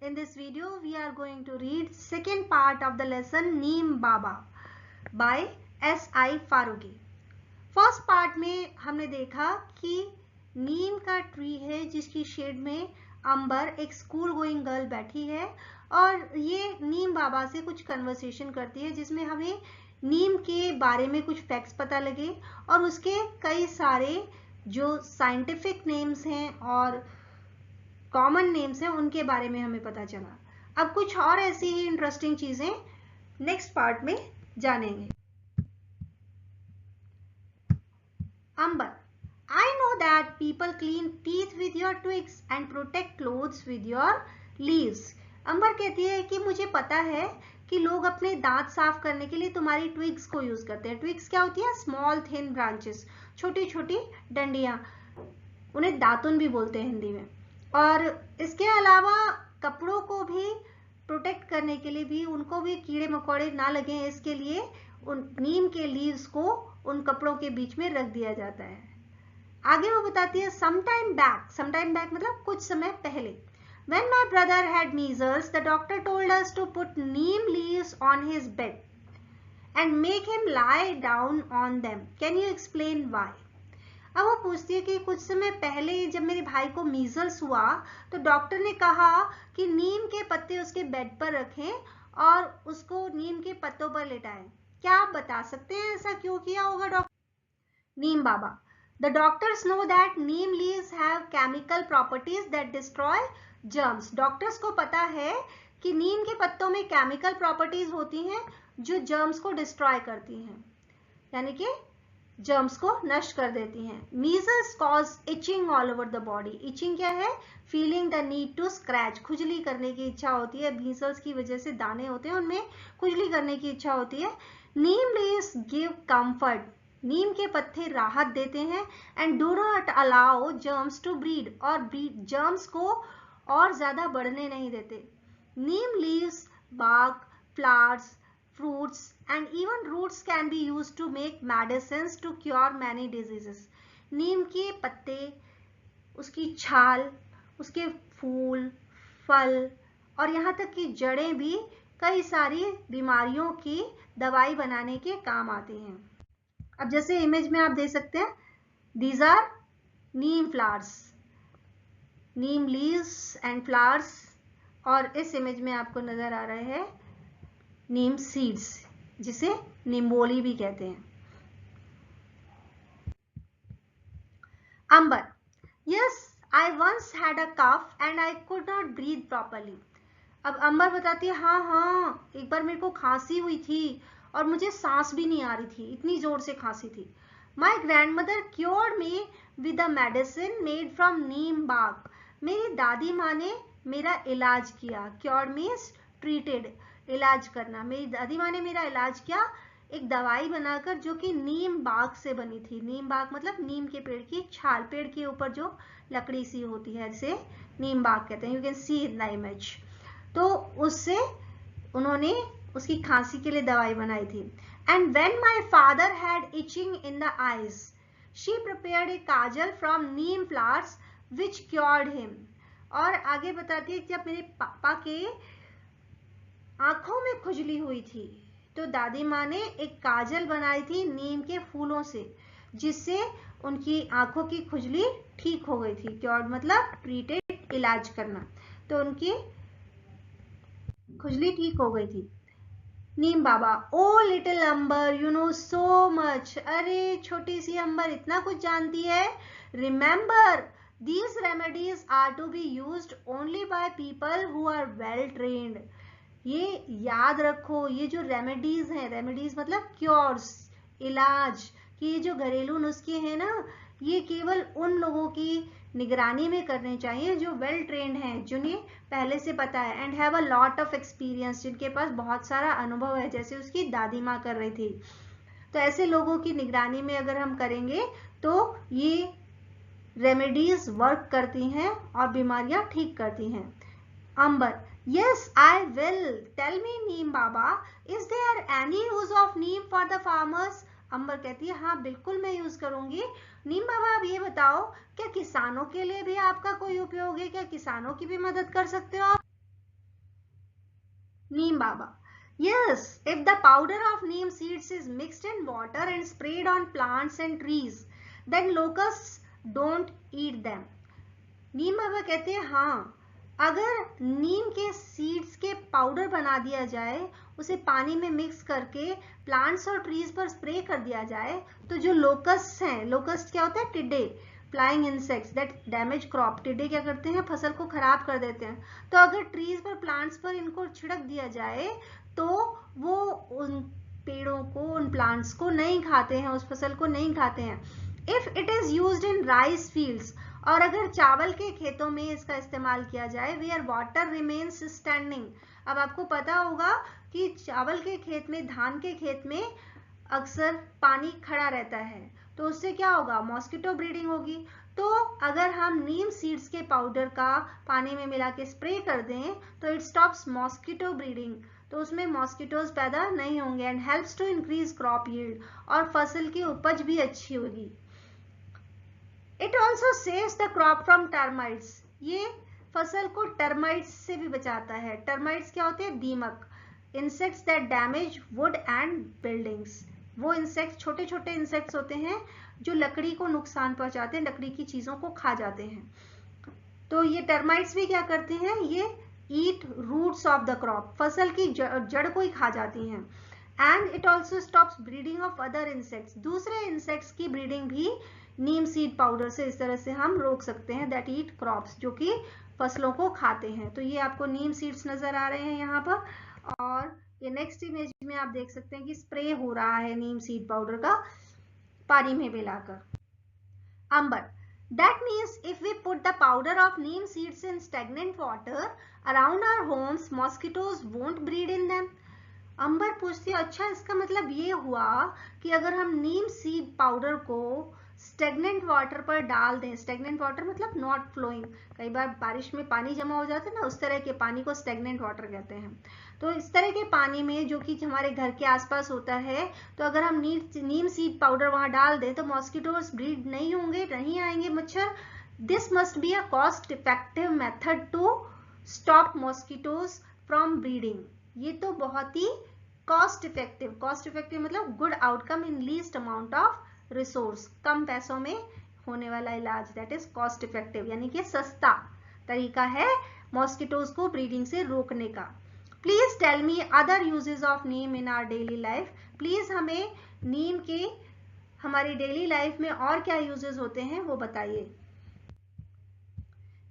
In this video, we are going to read second part of the lesson Neem Baba by S.I. Farooqui. First part में हमने देखा कि नीम का tree है जिसकी शेड में अंबर एक स्कूल गोइंग गर्ल बैठी है और ये नीम बाबा से कुछ कन्वर्सेशन करती है जिसमें हमें नीम के बारे में कुछ फैक्ट्स पता लगे और उसके कई सारे जो साइंटिफिक नेम्स हैं और कॉमन नेम्स हैं उनके बारे में हमें पता चला. अब कुछ और ऐसी ही इंटरेस्टिंग चीजें नेक्स्ट पार्ट में जानेंगे. Amber, I know that people clean teeth with your twigs and protect clothes with your leaves. अंबर कहती है कि मुझे पता है कि लोग अपने दांत साफ करने के लिए तुम्हारी ट्विग्स को यूज करते हैं. ट्विग्स क्या होती है? स्मॉल थिन ब्रांचेस, छोटी छोटी डंडियां, उन्हें दातुन भी बोलते हैं हिंदी में. और इसके अलावा कपड़ों को भी प्रोटेक्ट करने के लिए भी, उनको भी कीड़े मकोड़े ना लगे इसके लिए उन नीम के लीव्स को उन कपड़ों के बीच में रख दिया जाता है. आगे वो बताती है सम टाइम बैक मतलब कुछ समय पहले. When my brother had measles, the doctor told us to put neem leaves on his bed and make him lie down on them. Can you explain why? अब वो पूछती है कि कुछ समय पहले जब मेरे भाई को मीजल्स हुआ तो डॉक्टर ने कहा कि नीम के पत्ते उसके बेड पर रखें और उसको नीम के पत्तों पर लेटाएं. क्या आप बता सकते हैं ऐसा क्यों किया होगा doctor? Neem Baba, the doctors know that Neem leaves have chemical properties that destroy germs. Doctors को पता है कि नीम के पत्तों में केमिकल प्रॉपर्टीज होती हैं जो जर्म्स को डिस्ट्रॉय करती हैं, यानी कि जर्म्स को नष्ट कर देती हैं. Measles cause itching all over the body. Itching क्या है? Feeling the need to scratch, खुजली करने की इच्छा होती है. मीजल्स की वजह से दाने होते हैं उनमें खुजली करने की इच्छा होती है. Neem leaves give comfort. नीम के पत्ते राहत देते हैं. And do not allow germs to breed, और जर्म्स को और ज्यादा बढ़ने नहीं देते. Neem leaves, bark, flowers, fruits and even roots can be used to make medicines to cure many diseases. नीम के पत्ते, उसकी छाल, उसके फूल, फल और यहाँ तक कि जड़ें भी कई सारी बीमारियों की दवाई बनाने के काम आती हैं. अब जैसे इमेज में आप देख सकते हैं, these are Neem flowers, Neem leaves and flowers, और इस इमेज में आपको नजर आ रहे हैं नीम सीड्स जिसे निम्बोली भी कहते हैं. Ambar, yes I once had a cough and I could not breathe properly. अब अंबर बताती है हाँ, एक बार मेरे को खांसी हुई थी और मुझे सांस भी नहीं आ रही थी, इतनी जोर से खांसी थी. My grand mother cured me with a medicine made from neem bark. मेरी दादी माँ ने मेरा इलाज किया. क्योर्ड मीन्स ट्रीटेड, इलाज करना. मेरी दादी माँ ने मेरा इलाज किया एक दवाई बनाकर जो कि नीम बाग से बनी थी. नीम बाग मतलब नीम के पेड़ की छाल, पेड़ के ऊपर जो लकड़ी सी होती है जिसे नीम बाग कहते हैं. You can see in the image. तो उससे उन्होंने उसकी खांसी के लिए दवाई बनाई थी. And when my father had itching in the eyes she prepared a kajal from neem flowers which cured him. और आगे बताती है कि जब मेरे पापा के आंखों में खुजली हुई थी तो दादी माँ ने एक काजल बनाई थी नीम के फूलों से जिससे उनकी आंखों की खुजली ठीक हो गई थी. क्योर्ड मतलब ट्रीटेड, इलाज करना. तो उनकी खुजली ठीक हो गई थी. Neem Baba, oh little Ambar you know so much. अरे छोटी सी अंबर इतना कुछ जानती है. Remember these remedies are to be used only by people who are well trained. ये याद रखो, ये जो रेमेडीज हैं, रेमेडीज मतलब क्योर्स, इलाज, कि ये जो घरेलू नुस्खे हैं ना, ये केवल उन लोगों की निगरानी में करने चाहिए जो वेल ट्रेंड हैं, जिन्हें पहले से पता है. And have a lot of experience, जिनके पास बहुत सारा अनुभव है, जैसे उसकी दादी माँ कर रही थी. तो ऐसे लोगों की निगरानी में अगर हम करेंगे तो ये रेमेडीज वर्क करती हैं और बीमारियां ठीक करती हैं. अंबर, yes I will. Tell me Neem Baba, is there any use of neem for the farmers? अंबर कहती है हाँ बिल्कुल मैं यूज करूंगी. नीम बाबा आप ये बताओ, क्या किसानों के लिए भी आपका कोई उपयोग है? क्या किसानों की भी मदद कर सकते हो आप? Neem Baba. Yes, if the powder of neem seeds is mixed in water and sprayed on plants and trees, then locusts don't eat them. नीम बाबा कहते हैं हाँ, अगर नीम के सीड्स के पाउडर बना दिया जाए, उसे पानी में मिक्स करके प्लांट्स और ट्रीज पर स्प्रे कर दिया जाए, तो जो लोकस्ट हैं, लोकस्ट क्या होता है? टिड्डे, flying insects that damage crop. टिड्डे क्या करते हैं? फसल को खराब कर देते हैं। तो अगर ट्रीज पर, प्लांट्स पर इनको छिड़क दिया जाए तो वो उन पेड़ों को, उन प्लांट्स को नहीं खाते हैं, उस फसल को नहीं खाते हैं। If it is used in rice fields, और अगर चावल के खेतों में इसका इस्तेमाल किया जाए, वेयर वाटर रिमेन्स स्टैंडिंग। अब आपको पता होगा कि चावल के खेत में, धान के खेत में अक्सर पानी खड़ा रहता है, तो उससे क्या होगा? मॉस्किटो ब्रीडिंग होगी। तो अगर हम नीम सीड्स के पाउडर का पानी में मिला के स्प्रे कर दें तो इट स्टॉप्स मॉस्किटो ब्रीडिंग, तो उसमें मॉस्किटोज पैदा नहीं होंगे, and helps to increase crop yield, और फसल की उपज भी अच्छी होगी। It also saves the crop from termites, ये फसल को टर्माइट्स से भी बचाता है। टर्माइट्स क्या होते हैं? दीमक, insects that damage would and buildings. वो इंसेक्ट्स, छोटे छोटे इंसेक्ट्स होते हैं जो लकड़ी को नुकसान पहुंचाते हैं, लकड़ी की चीजों को खा जाते हैं। तो ये टर्माइट्स भी क्या करते हैं? ये ईट रूट्स ऑफ द क्रॉप, फसल की जड़ को ही खा जाती हैं। And it also stops breeding of other insects, दूसरे इंसेक्ट्स की ब्रीडिंग भी नीम सीड पाउडर से इस तरह से हम रोक सकते हैं, दैट ईट क्रॉप्स, जो कि फसलों को खाते हैं। तो ये आपको नीम सीड्स नजर आ रहे हैं यहाँ पर, और ये नेक्स्ट इमेज में आप देख सकते हैं कि स्प्रे हो रहा है नीम सीड पाउडर का पानी में मिलाकर। अंबर, that means if we put the powder of neem seeds in stagnant water around our homes, mosquitoes won't breed in them. अंबर पूछती है, अच्छा इसका मतलब ये हुआ कि अगर हम नीम सीड पाउडर को स्टेगनेंट वाटर पर डाल दें, स्टेगनेंट वाटर मतलब नॉट फ्लोइंग, कई बार बारिश में पानी जमा हो जाता है ना, उस तरह के पानी को स्टेगनेंट वाटर कहते हैं। तो इस तरह के पानी में जो कि हमारे घर के आसपास होता है, तो अगर हम नीम सीड पाउडर वहां डाल दें तो मॉस्किटोज ब्रीड नहीं होंगे, नहीं आएंगे मच्छर। This must be a cost effective method to stop mosquitoes from breeding. ये तो बहुत ही कॉस्ट इफेक्टिव मतलब good outcome in least amount of resource, कम पैसों में होने वाला इलाज, दैट इज कॉस्ट इफेक्टिव, यानी कि सस्ता तरीका है मॉस्किटोज को ब्रीडिंग से रोकने का। Please tell me other uses of neem in our daily life. Please हमें नीम के हमारी डेली लाइफ में और क्या यूजेस होते हैं वो बताइए।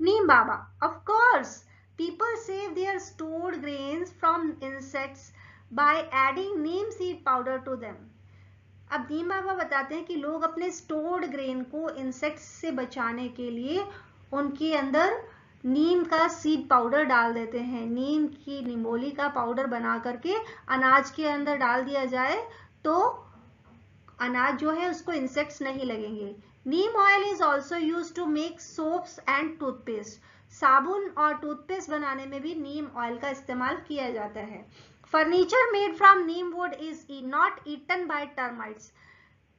Neem Baba, of course people save their stored grains from insects by adding neem seed powder to them. अब नीम बाबा बताते हैं कि लोग अपने स्टोर्ड ग्रेन को इंसेक्ट्स से बचाने के लिए उनके अंदर नीम का सीड पाउडर डाल देते हैं। नीम की निमोली का पाउडर बना करके अनाज के अंदर डाल दिया जाए तो अनाज जो है उसको इंसेक्ट्स नहीं लगेंगे। Neem oil is also use to make soaps and toothpaste. साबुन और टूथपेस्ट बनाने में भी नीम ऑयल का इस्तेमाल किया जाता है। Furniture made from neem wood is not eaten by termites.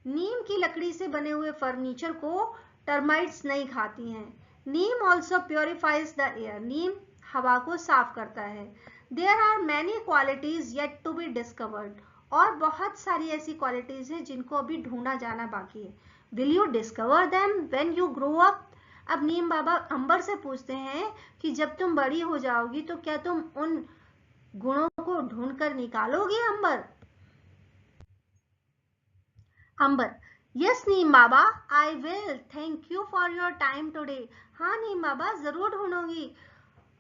Neem की लकड़ी से बने हुए फर्नीचर को टर्माइट्स नहीं खाती हैं। Neem also purifies the air. नीम हवा को साफ करता है। There are many qualities yet to be discovered. और बहुत सारी ऐसी क्वालिटीज हैं जिनको अभी ढूंढा जाना बाकी है। Will you discover them when you grow up. अब नीम बाबा अंबर से पूछते हैं कि जब तुम बड़ी हो जाओगी तो क्या तुम उन गुणों को ढूंढकर निकालोगी Ambar? Ambar, yes Neem Baba, I will. Thank you for your time today. हाँ नीम बाबा, जरूर ढूंढूंगी,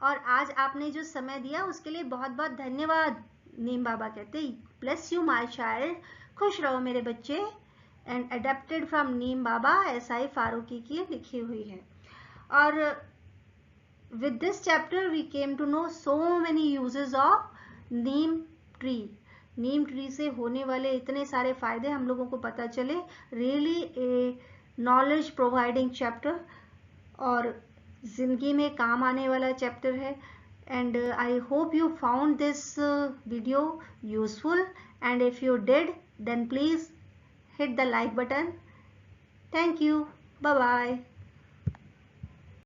और आज आपने जो समय दिया उसके लिए बहुत बहुत धन्यवाद। नीम बाबा कहते, ब्लेस यू माय चाइल्ड, खुश रहो मेरे बच्चे। And adapted from Neem Baba, SI Farooqui की लिखी हुई है। और with this chapter we came to know so many uses of neem tree. Neem tree से होने वाले इतने सारे फायदे हम लोगों को पता चले। Really a knowledge providing chapter, और जिंदगी में काम आने वाला चैप्टर है। And I hope you found this video useful, and if you did then please hit the like button. Thank you. Bye bye.